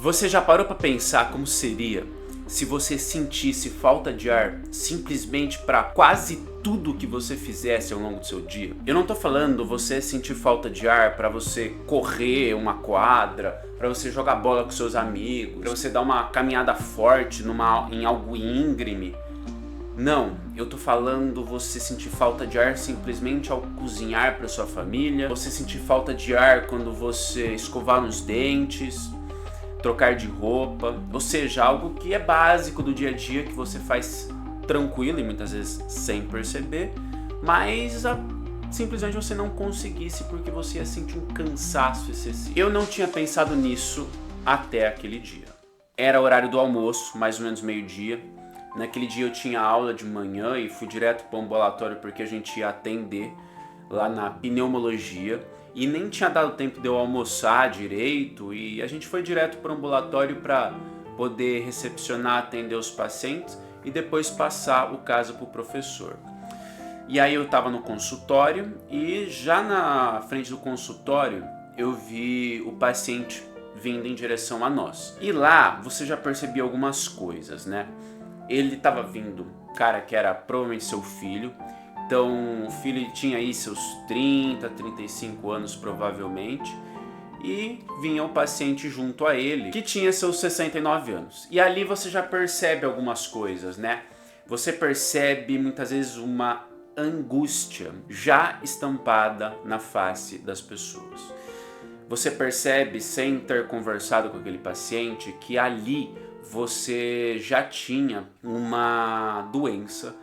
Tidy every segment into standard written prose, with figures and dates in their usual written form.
Você já parou para pensar como seria se você sentisse falta de ar simplesmente para quase tudo que você fizesse ao longo do seu dia? Eu não tô falando você sentir falta de ar para você correr uma quadra, para você jogar bola com seus amigos, para você dar uma caminhada forte em algo íngreme. Não, eu tô falando você sentir falta de ar simplesmente ao cozinhar para sua família, você sentir falta de ar quando você escovar os dentes, trocar de roupa, ou seja, algo que é básico do dia a dia que você faz tranquilo e muitas vezes sem perceber, mas simplesmente você não conseguisse porque você ia sentir um cansaço excessivo. Eu não tinha pensado nisso até aquele dia. Era o horário do almoço, mais ou menos meio-dia. Naquele dia eu tinha aula de manhã e fui direto para o ambulatório porque a gente ia atender lá na pneumologia e nem tinha dado tempo de eu almoçar direito e a gente foi direto para o ambulatório para poder recepcionar, atender os pacientes e depois passar o caso para o professor. E aí eu estava no consultório e já na frente do consultório eu vi o paciente vindo em direção a nós. E lá você já percebia algumas coisas, né? Ele estava vindo, cara, que era provavelmente seu filho. Então o filho tinha aí seus 30, 35 anos provavelmente. E vinha o paciente junto a ele, que tinha seus 69 anos. E ali você já percebe algumas coisas, né? Você percebe muitas vezes uma angústia já estampada na face das pessoas. Você percebe, sem ter conversado com aquele paciente, que ali você já tinha uma doença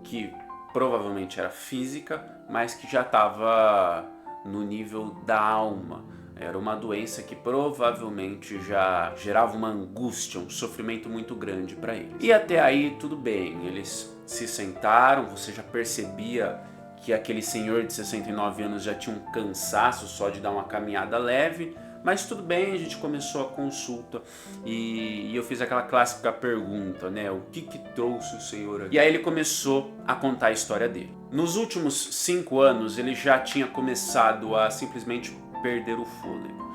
que provavelmente era física, mas que já estava no nível da alma. Era uma doença que provavelmente já gerava uma angústia, um sofrimento muito grande para eles. E até aí tudo bem, eles se sentaram, você já percebia que aquele senhor de 69 anos já tinha um cansaço só de dar uma caminhada leve, mas tudo bem, a gente começou a consulta e eu fiz aquela clássica pergunta, né? O que trouxe o senhor aqui? E aí ele começou a contar a história dele. Nos últimos 5 anos ele já tinha começado a simplesmente perder o fôlego.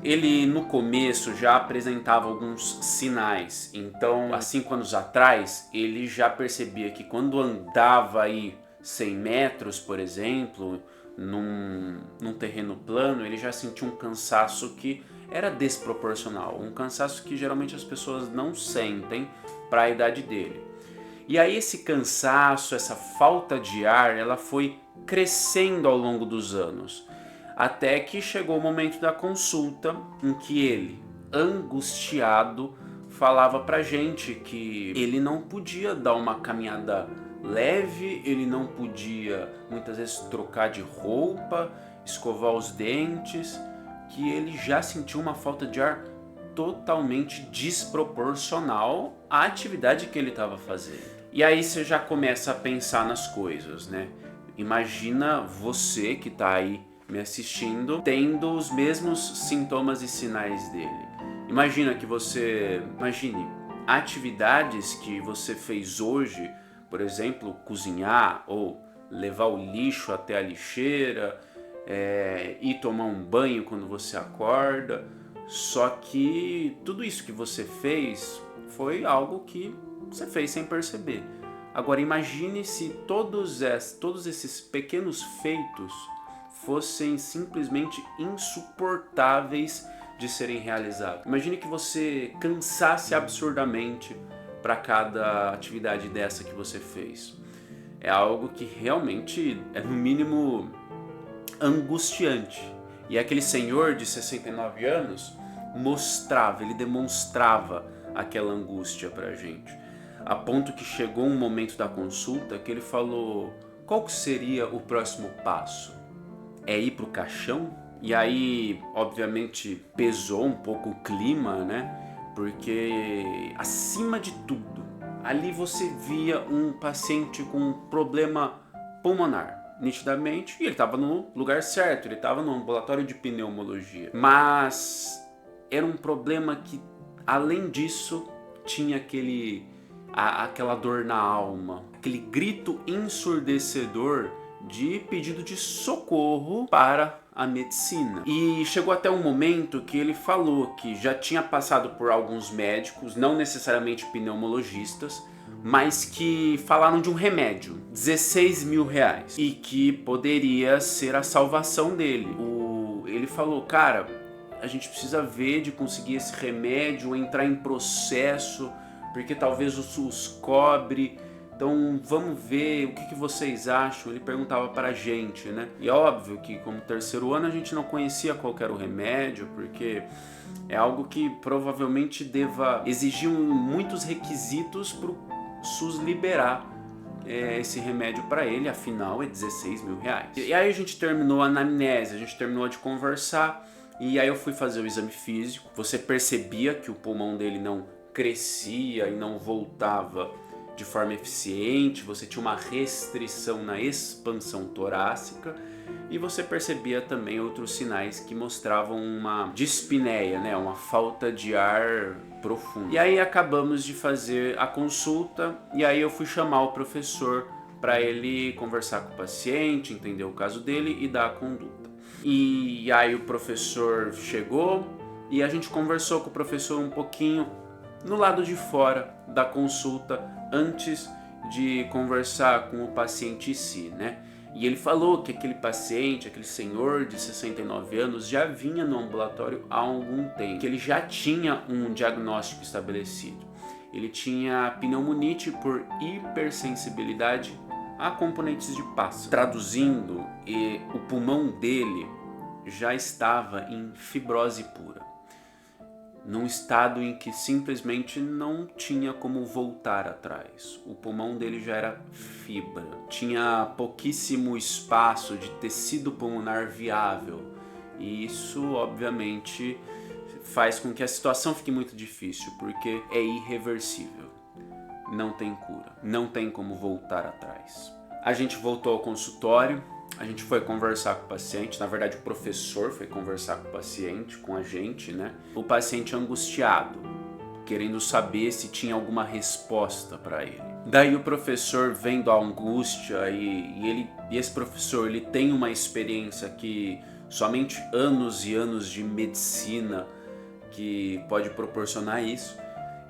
Ele no começo já apresentava alguns sinais, então há 5 anos atrás ele já percebia que quando andava aí 100 metros, por exemplo, num terreno plano, ele já sentia um cansaço que era desproporcional, um cansaço que geralmente as pessoas não sentem para a idade dele. E aí esse cansaço, essa falta de ar, ela foi crescendo ao longo dos anos, até que chegou o momento da consulta em que ele, angustiado, falava pra gente que ele não podia dar uma caminhada leve, ele não podia muitas vezes trocar de roupa, escovar os dentes, que ele já sentiu uma falta de ar totalmente desproporcional à atividade que ele estava fazendo. E aí você já começa a pensar nas coisas, né? Imagina você que está aí me assistindo tendo os mesmos sintomas e sinais dele. Imagine atividades que você fez hoje, por exemplo, cozinhar ou levar o lixo até a lixeira, ir tomar um banho quando você acorda. Só que tudo isso que você fez foi algo que você fez sem perceber. Agora imagine se todos esses pequenos feitos fossem simplesmente insuportáveis de serem realizados. Imagine que você cansasse absurdamente para cada atividade dessa que você fez. É algo que realmente é no mínimo angustiante. E aquele senhor de 69 anos demonstrava aquela angústia pra gente. A ponto que chegou um momento da consulta que ele falou: qual que seria o próximo passo? É ir pro caixão? E aí, obviamente, pesou um pouco o clima, né? Porque, acima de tudo, ali você via um paciente com um problema pulmonar, nitidamente, e ele estava no lugar certo, ele estava no ambulatório de pneumologia. Mas era um problema que, além disso, tinha aquela dor na alma, aquele grito ensurdecedor de pedido de socorro para a medicina. E chegou até um momento que ele falou que já tinha passado por alguns médicos, não necessariamente pneumologistas, mas que falaram de um remédio, 16 mil reais, e que poderia ser a salvação dele. Ele falou, cara, a gente precisa ver de conseguir esse remédio, entrar em processo, porque talvez o SUS cobre. Então vamos ver o que vocês acham. Ele perguntava para a gente, né? E é óbvio que como terceiro ano a gente não conhecia qual era o remédio, porque é algo que provavelmente deva exigir muitos requisitos para o SUS liberar esse remédio para ele, afinal é 16 mil reais. E aí a gente terminou a anamnese, a gente terminou de conversar, e aí eu fui fazer o exame físico. Você percebia que o pulmão dele não crescia e não voltava de forma eficiente, você tinha uma restrição na expansão torácica, e você percebia também outros sinais que mostravam uma dispneia, né, uma falta de ar profundo. E aí acabamos de fazer a consulta, e aí eu fui chamar o professor para ele conversar com o paciente, entender o caso dele e dar a conduta. E aí o professor chegou e a gente conversou com o professor um pouquinho no lado de fora da consulta, antes de conversar com o paciente em si, né? E ele falou que aquele paciente, aquele senhor de 69 anos, já vinha no ambulatório há algum tempo, que ele já tinha um diagnóstico estabelecido. Ele tinha pneumonite por hipersensibilidade a componentes de pássaro. Traduzindo, o pulmão dele já estava em fibrose pura, num estado em que simplesmente não tinha como voltar atrás. O pulmão dele já era fibra, tinha pouquíssimo espaço de tecido pulmonar viável, e isso obviamente faz com que a situação fique muito difícil, porque é irreversível, não tem cura, não tem como voltar atrás. A gente voltou ao consultório, a gente foi conversar com o paciente, na verdade o professor foi conversar com o paciente, com a gente, né? O paciente angustiado, querendo saber se tinha alguma resposta para ele. Daí o professor, vendo a angústia, e esse professor ele tem uma experiência que somente anos e anos de medicina que pode proporcionar isso,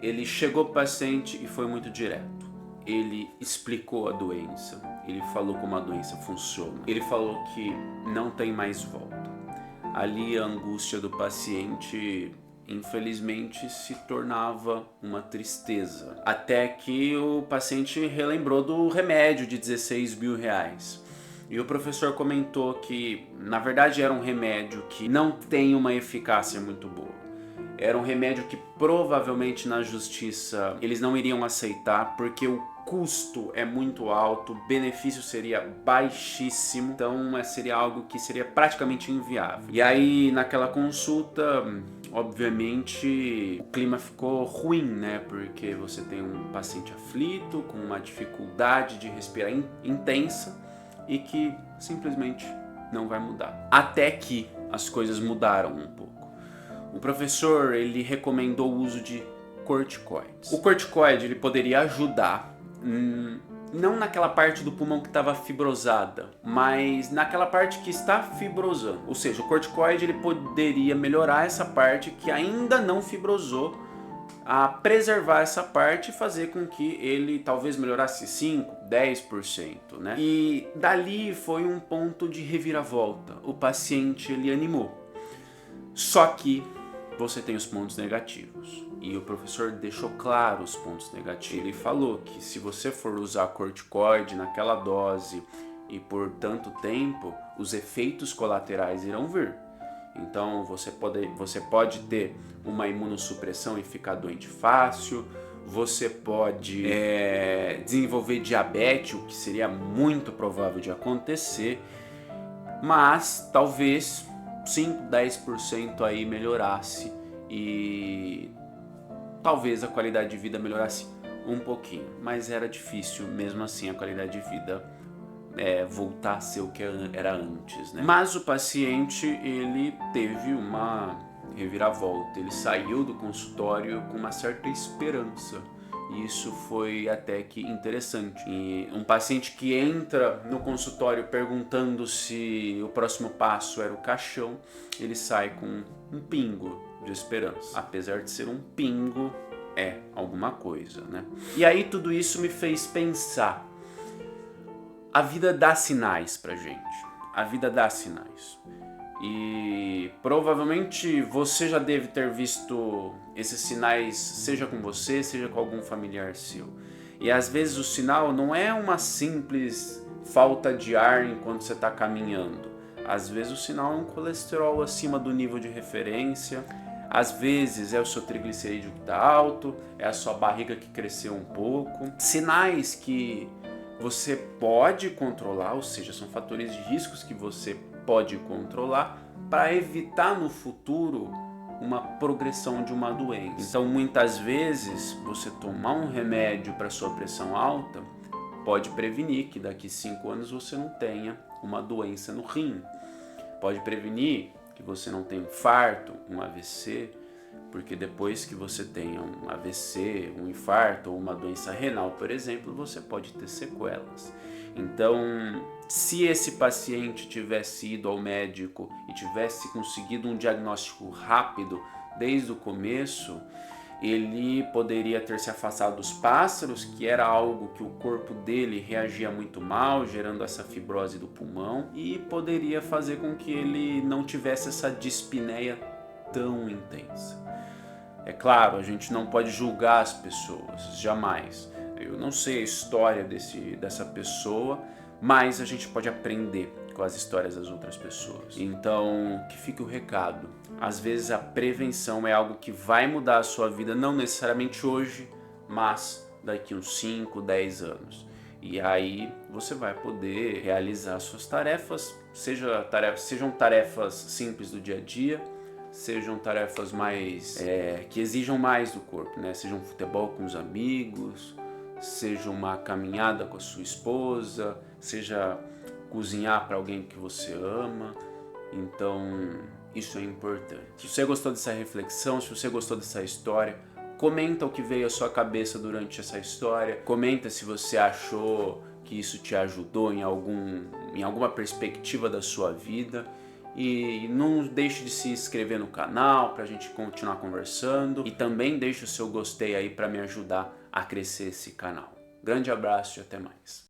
ele chegou para o paciente e foi muito direto. Ele explicou a doença, ele falou como a doença funciona, ele falou que não tem mais volta. Ali a angústia do paciente, infelizmente, se tornava uma tristeza. Até que o paciente relembrou do remédio de 16 mil reais. E o professor comentou que, na verdade, era um remédio que não tem uma eficácia muito boa. Era um remédio que provavelmente na justiça eles não iriam aceitar, porque o custo é muito alto, o benefício seria baixíssimo, então seria algo que seria praticamente inviável. E aí naquela consulta, obviamente, o clima ficou ruim, né? Porque você tem um paciente aflito, com uma dificuldade de respirar intensa e que simplesmente não vai mudar. Até que as coisas mudaram um pouco. O professor ele recomendou o uso de corticoides. O corticoide ele poderia ajudar, não naquela parte do pulmão que estava fibrosada, mas naquela parte que está fibrosando. Ou seja, o corticoide ele poderia melhorar essa parte que ainda não fibrosou, a preservar essa parte e fazer com que ele talvez melhorasse 5, 10%, né? E dali foi um ponto de reviravolta. O paciente ele animou. Só que você tem os pontos negativos. E o professor deixou claro os pontos negativos. Ele falou que se você for usar corticoide naquela dose e por tanto tempo, os efeitos colaterais irão vir. Então você pode ter uma imunossupressão e ficar doente fácil, você pode desenvolver diabetes, o que seria muito provável de acontecer, mas talvez 5, 10% aí melhorasse e talvez a qualidade de vida melhorasse um pouquinho, mas era difícil mesmo assim a qualidade de vida voltar a ser o que era antes, né? Mas o paciente ele teve uma reviravolta, ele saiu do consultório com uma certa esperança E isso foi até que interessante. E um paciente que entra no consultório perguntando se o próximo passo era o caixão, ele sai com um pingo de esperança. Apesar de ser um pingo, é alguma coisa, né? E aí tudo isso me fez pensar. A vida dá sinais pra gente. A vida dá sinais. E provavelmente você já deve ter visto esses sinais, seja com você, seja com algum familiar seu. E às vezes o sinal não é uma simples falta de ar enquanto você está caminhando. Às vezes o sinal é um colesterol acima do nível de referência. Às vezes é o seu triglicerídeo que está alto, é a sua barriga que cresceu um pouco. Sinais que você pode controlar, ou seja, são fatores de riscos que você pode controlar para evitar no futuro uma progressão de uma doença. Então, muitas vezes, você tomar um remédio para sua pressão alta pode prevenir que daqui 5 anos você não tenha uma doença no rim. Pode prevenir que você não tenha um infarto, um AVC, porque depois que você tenha um AVC, um infarto ou uma doença renal, por exemplo, você pode ter sequelas. Então, se esse paciente tivesse ido ao médico e tivesse conseguido um diagnóstico rápido desde o começo, ele poderia ter se afastado dos pássaros, que era algo que o corpo dele reagia muito mal, gerando essa fibrose do pulmão, e poderia fazer com que ele não tivesse essa dispneia tão intensa. É claro, a gente não pode julgar as pessoas, jamais. Eu não sei a história dessa pessoa, mas a gente pode aprender com as histórias das outras pessoas. Então, que fique o recado. Às vezes a prevenção é algo que vai mudar a sua vida, não necessariamente hoje, mas daqui uns 5, 10 anos. E aí você vai poder realizar suas tarefas, sejam tarefas simples do dia a dia, sejam tarefas mais que exijam mais do corpo, né? Seja um futebol com os amigos, seja uma caminhada com a sua esposa, seja cozinhar para alguém que você ama. Então, isso é importante. Se você gostou dessa reflexão, se você gostou dessa história, comenta o que veio à sua cabeça durante essa história. Comenta se você achou que isso te ajudou em alguma perspectiva da sua vida. E não deixe de se inscrever no canal para a gente continuar conversando. E também deixe o seu gostei aí para me ajudar a crescer esse canal. Grande abraço e até mais.